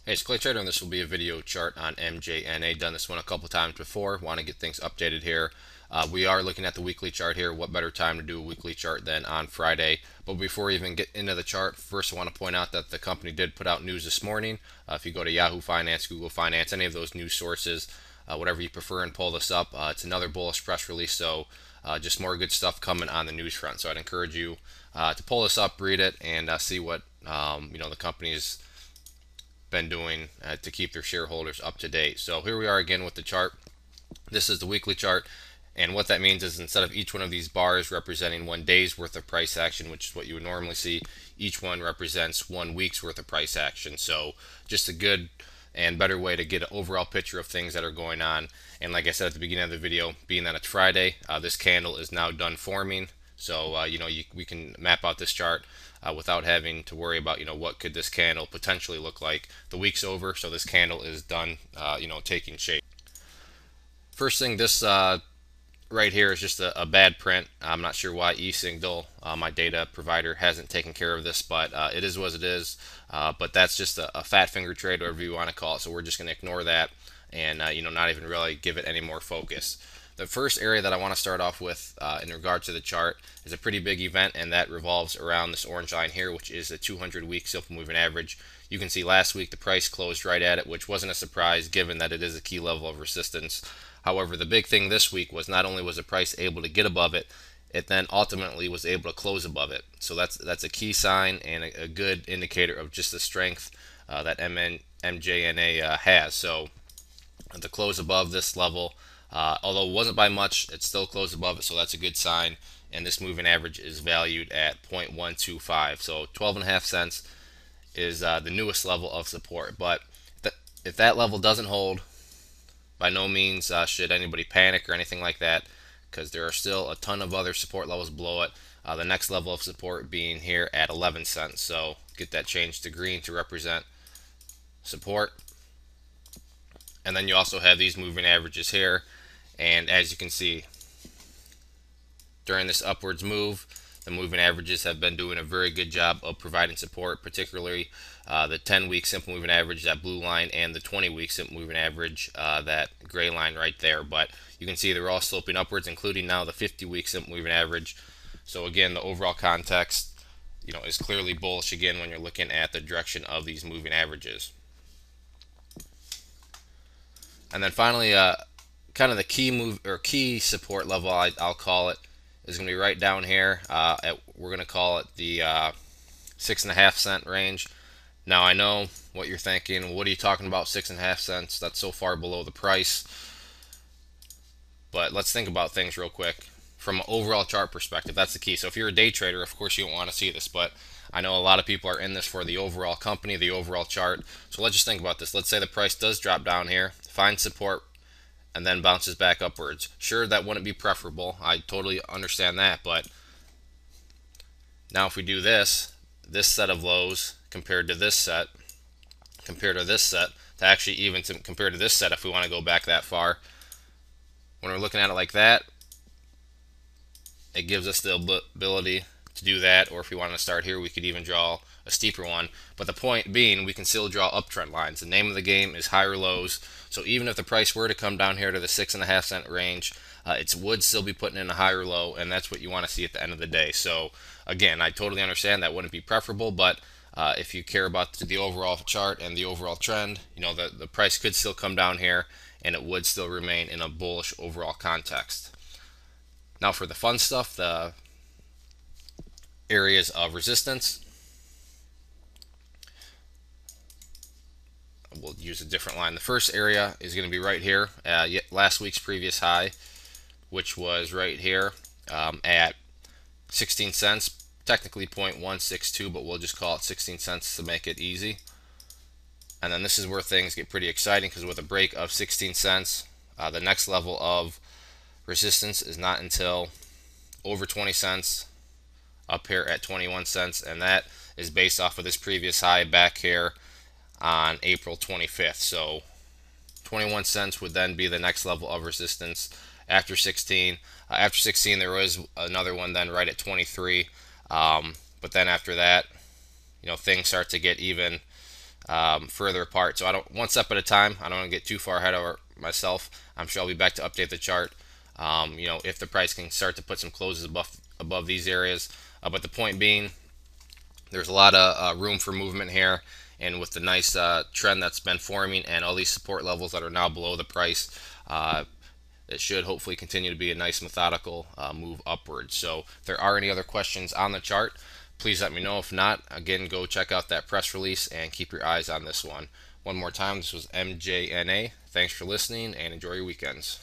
Hey, it's Clay Trader, and this will be a video chart on MJNA. Done this one a couple times before. Want to get things updated here. We are looking at the weekly chart here. What better time to do a weekly chart than on Friday? But before we even get into the chart, first I want to point out that the company did put out news this morning. If you go to Yahoo Finance, Google Finance, any of those news sources, whatever you prefer, and pull this up, it's another bullish press release. So just more good stuff coming on the news front. So I'd encourage you to pull this up, read it, and see what the company is been doing to keep their shareholders up to date. So here we are again with the chart. This is the weekly chart, and what that means is instead of each one of these bars representing 1 day's worth of price action, which is what you would normally see, each one represents 1 week's worth of price action. So just a good and better way to get an overall picture of things that are going on. And like I said at the beginning of the video, being that it's Friday, this candle is now done forming. So we can map out this chart without having to worry about what could this candle potentially look like. The week's over, so this candle is done, taking shape. First thing, this right here is just a bad print. I'm not sure why eSignal, my data provider, hasn't taken care of this, but it is what it is. But that's just a fat finger trade, whatever you want to call it. So we're just going to ignore that and not even really give it any more focus. The first area that I want to start off with in regard to the chart is a pretty big event, and that revolves around this orange line here, which is the 200-week simple moving average. You can see last week the price closed right at it, which wasn't a surprise given that it is a key level of resistance. However, the big thing this week was not only was the price able to get above it, it then ultimately was able to close above it. So that's a key sign and a good indicator of just the strength that MJNA has. So to close above this level, although it wasn't by much, it still closed above it, so that's a good sign. And this moving average is valued at 0.125, so 12.5 cents is the newest level of support. But if that level doesn't hold, by no means should anybody panic or anything like that, because there are still a ton of other support levels below it. The next level of support being here at 11 cents. So get that changed to green to represent support. And then you also have these moving averages here. And as you can see, during this upwards move, the moving averages have been doing a very good job of providing support, particularly the 10-week simple moving average, that blue line, and the 20-week simple moving average, that gray line right there. But you can see they're all sloping upwards, including now the 50-week simple moving average. So again, the overall context, is clearly bullish again when you're looking at the direction of these moving averages. And then finally, kind of the key move or key support level, I'll call it, is going to be right down here. We're going to call it the 6.5 cent range. Now I know what you're thinking. What are you talking about? 6.5 cents? That's so far below the price. But let's think about things real quick from an overall chart perspective. That's the key. So if you're a day trader, of course you don't want to see this, but I know a lot of people are in this for the overall company, the overall chart. So let's just think about this. Let's say the price does drop down here, finds support, and then bounces back upwards. Sure, that wouldn't be preferable. I totally understand that, but now if we do this set of lows compared to this set, to actually even compare to this set, if we want to go back that far, when we're looking at it like that, it gives us the ability to do that. Or if we want to start here, we could even draw a steeper one. But the point being, we can still draw uptrend lines. The name of the game is higher lows. So even if the price were to come down here to the 6.5 cent range, it would still be putting in a higher low, and that's what you want to see at the end of the day. So again, I totally understand that wouldn't be preferable, but if you care about the overall chart and the overall trend, the price could still come down here, and it would still remain in a bullish overall context. Now for the fun stuff, the areas of resistance, we'll use a different line. The first area is going to be right here, last week's previous high, which was right here at 16 cents, technically 0.162, but we'll just call it 16 cents to make it easy. And then this is where things get pretty exciting, because with a break of 16 cents, the next level of resistance is not until over 20 cents, up here at 21 cents, and that is based off of this previous high back here on April 25th. So 21 cents would then be the next level of resistance after 16. After 16, there was another one then right at 23. But then after that, things start to get even further apart. So I don't, one step at a time. I don't want to get too far ahead of myself. I'm sure I'll be back to update the chart. If the price can start to put some closes above these areas. But the point being, there's a lot of room for movement here, and with the nice trend that's been forming and all these support levels that are now below the price, it should hopefully continue to be a nice methodical move upwards. So if there are any other questions on the chart, please let me know. If not, again, go check out that press release and keep your eyes on this one. One more time, this was MJNA. Thanks for listening and enjoy your weekends.